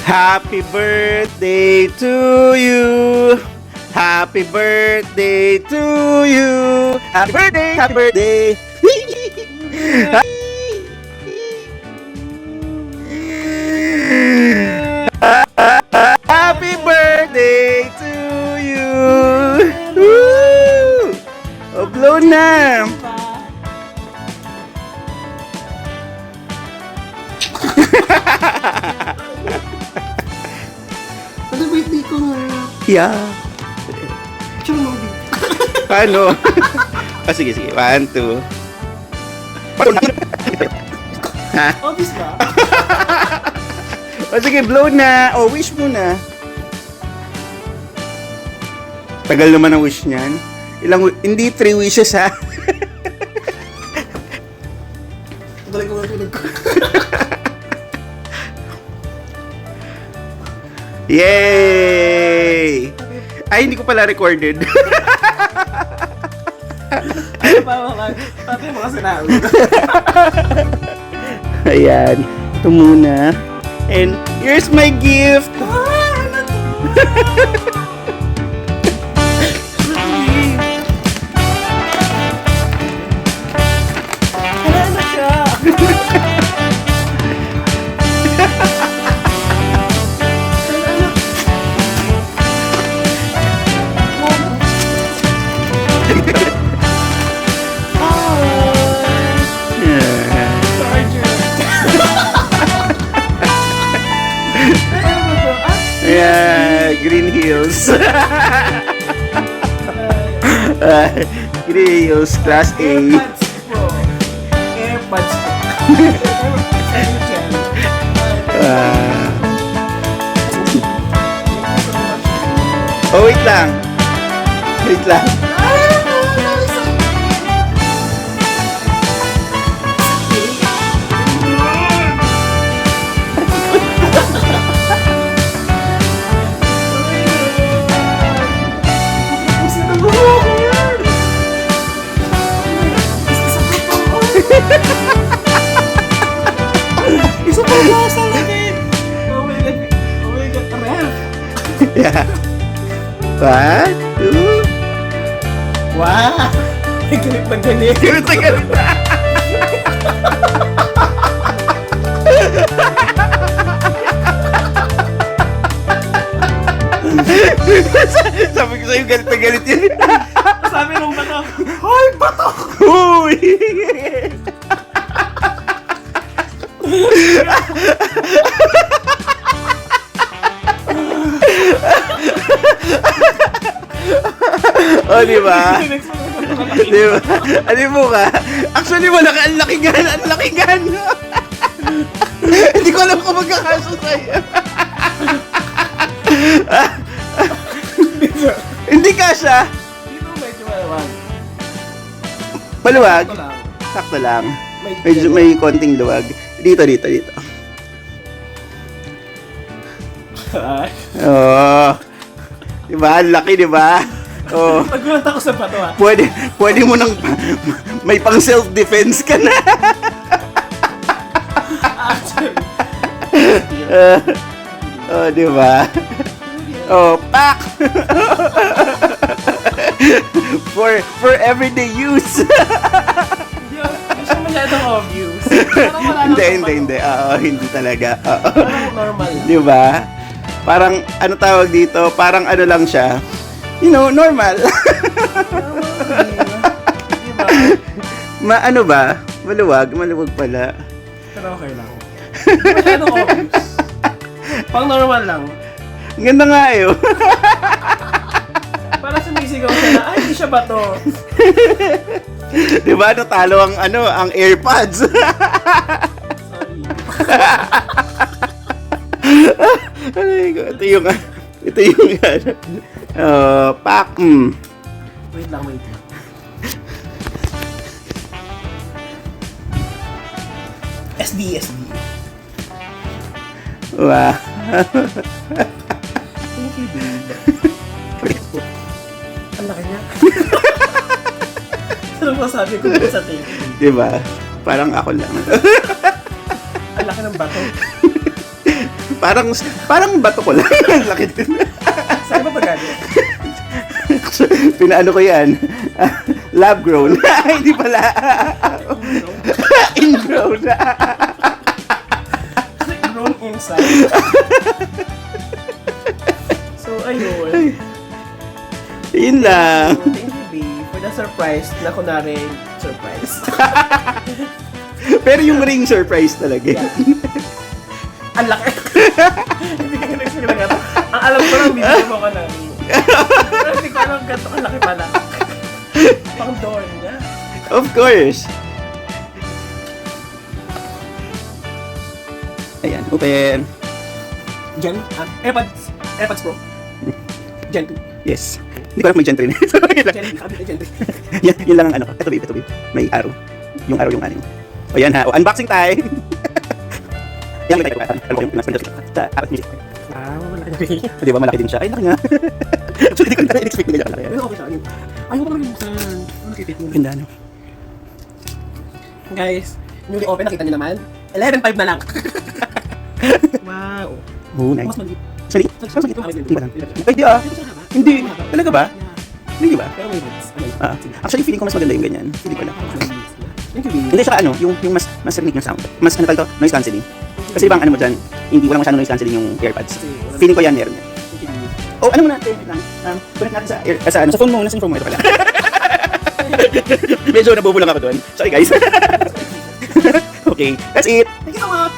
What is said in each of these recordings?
Happy birthday to you. Happy birthday to you. Happy birthday, happy birthday. Happy birthday to you. Woo! Oh, blow na. Ano birthday ko nga? Yeah. Tsaka mo din. Paano? Sige, sige. 1, 2. Ha? Obvious ba? Sige, blow na. Wish mo na. Tagal naman ang wish niyan. Hindi 3 wishes ha. Galing ko nga tulog ko. Yay! Ay, hindi ko pala recorded. Ano pa mga? Pati mga sinabi. Ayan. Ito muna. And here's my gift. Ano to? Wala na siya. Yeah, Green Hills. Green Hills Class A. AirPods Pro. AirPods Pro. Wait lang. Wait lang. Isa pa ba sa lamin? Oh my God. Oh my God. Ref. Yeah. 1, 2. Wow. Galit na galit. Tagal na. Sabi ko sa'yo, galit na galit yun. Sabi nung bato, hoy, bato! Uy! Di ba? Di ba? Ano mo ka? Actually, wala ka. Ang lakingan. Ang lakingan. Hindi ko alam kung magkakaso sa'yo. Hindi ka siya. Dito medyo maluwag. Maluwag. Ito lang. Sakto lang. Medyo may konting luwag. Dito. Oh. Diba? Ang laki, diba? Oh. Nagulat ako sa bato ah. Pwede mo nang may pang self-defense ka na. Actually. Diba? Pak! for everyday use. Hindi siya masyadong obvious. Parang wala lang sa bato. Hindi. Hindi talaga. Parang normal lang. Diba? Parang, ano tawag dito? Parang ano lang siya. Normal. Diba? Ano ba? Maluwag pala. Pero okay lang. Hindi masyadong obvious. Pang normal lang. Ang ganda nga eh. Para sumisigaw siya na, ay, hindi siya bato. Diba? Natalo ang AirPods. Sorry. Ito yung pak. Wait lang. SD. Wow. Thank you, babe. Ang laki niya. Ano masabi ko sa thank you? Diba? Parang ako lang. Ang laki ng bato. Parang bato ko lang. Ang laki din. Saan ba ito galing? Pinaano ko yan. Lab grown. Hindi pala. Ingrown. Grown inside. So, ayun. Yun lang. Thank you, B, for the surprise na kunwari surprise. Pero yung ring surprise talaga. Ang laki. Hindi ka nagsilagat. Ang alam ko lang, bibigyan mo ka ng... Pero hindi ko alam ganito kalaki pala. Pang door niya. Of course. Ayan, open. Gen, AirPods Pro. Gen 2. Yes. Hindi ko alam kung may Gen 3 na. Gen 3. Yan lang ang ano. Ito babe. May arrow. Yung arrow yung aning. O yan ha. O, unboxing time. Yan, may tayo. Alam ko yung pinaspan sa Apple Music. Ah, malaki na rin. Di ba malaki din siya? Ay, laki nga. Actually, di ko na expect na ganyan kalaki. Pero okay siya. Ayaw ko lang yung buksan. Ano kipit mo? Ganda, no? Guys, newly open, nakita niyo naman. 11.5 na lang. Wow. Oh, nice. Mas maliit. Sorry? Mas ito? Hindi ba lang? Ay, di ah. Hindi. Talaga ba? Hindi ba? Pero may boots. Actually, feeling ko mas maganda yung ganyan. Feeling ko lang. Thank you, B. Hindi siya ano, yung mas rinig yung sound. Mas ano tawag to? Noise cancelling. Kasi ibang ano mo dyan, hindi walang masyadong noise cancelling yung AirPods. Feeling ko yan meron yan. Thank you, B. Oh, ano muna natin? Connect natin sa phone mo. Nasa phone mo ito pala. Medyo nabubulang ako doon. Sorry guys. Okay, that's it. Thank you so much.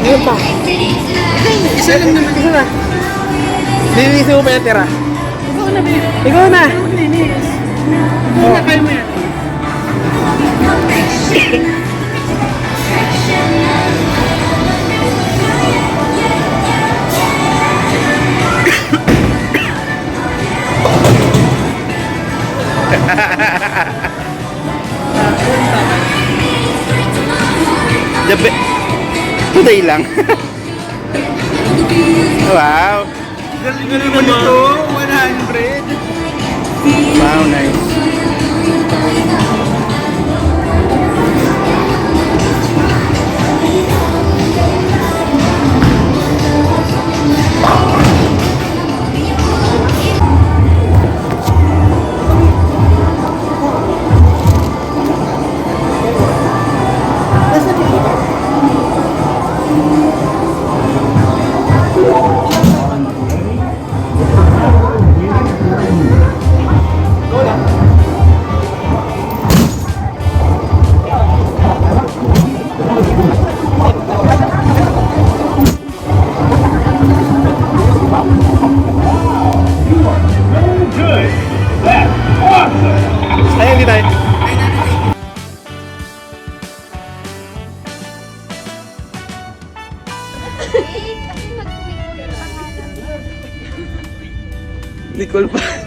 Ngayon pa. Isa lang naman. Isa na. Linisin mo pa yung tira. Ikaw na, babe. Ikaw na. Linis. Ikaw na, kaya mo yan. Today lang. Wow. Galing naman ito. 100. Wow, nice. Bicol pa.